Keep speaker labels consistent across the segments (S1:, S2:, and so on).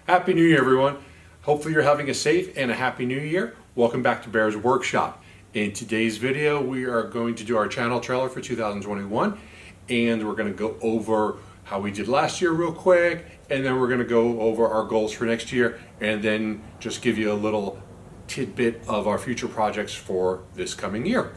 S1: Happy New Year, everyone. Hopefully you're having a safe and a happy new year. Welcome back to Bear's Workshop. In today's video, we are going to do our channel trailer for 2021, and we're going to go over how we did last year real quick, and then we're going to go over our goals for next year, and then just give you a little tidbit of our future projects for this coming year.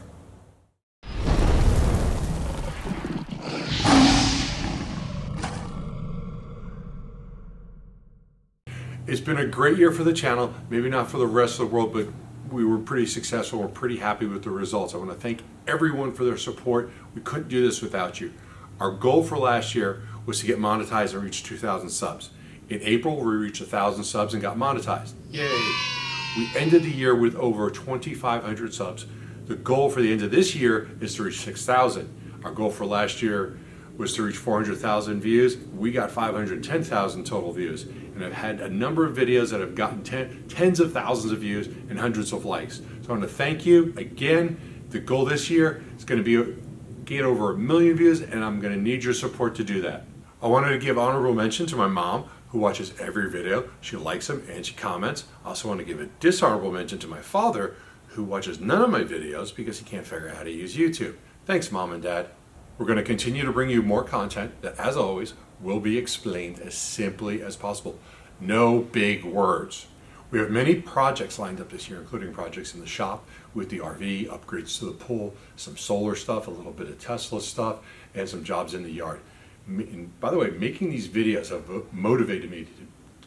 S1: It's been a great year for the channel, maybe not for the rest of the world, but we were pretty successful. We're pretty happy with the results. I want to thank everyone for their support. We couldn't do this without you. Our goal for last year was to get monetized and reach 2,000 subs. In April, we reached 1,000 subs and got monetized. Yay! We ended the year with over 2,500 subs. The goal for the end of this year is to reach 6,000. Our goal for last year was to reach 400,000 views. We got 510,000 total views. And I've had a number of videos that have gotten tens of thousands of views and hundreds of likes. So I want to thank you again. The goal this year is going to be get over 1 million views, and I'm going to need your support to do that. I wanted to give honorable mention to my mom, who watches every video. She likes them and she comments. I also want to give a dishonorable mention to my father, who watches none of my videos because he can't figure out how to use YouTube. Thanks, Mom and Dad. We're going to continue to bring you more content that, as always, will be explained as simply as possible. No big words. We have many projects lined up this year, including projects in the shop with the RV, upgrades to the pool, some solar stuff, a little bit of Tesla stuff, and some jobs in the yard. And by the way, making these videos have motivated me to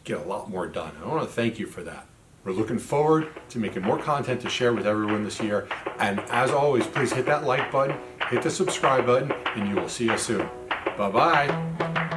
S1: get a lot more done. I want to thank you for that. We're looking forward to making more content to share with everyone this year. And as always, please hit that like button, hit the subscribe button, and you will see us soon. Bye-bye.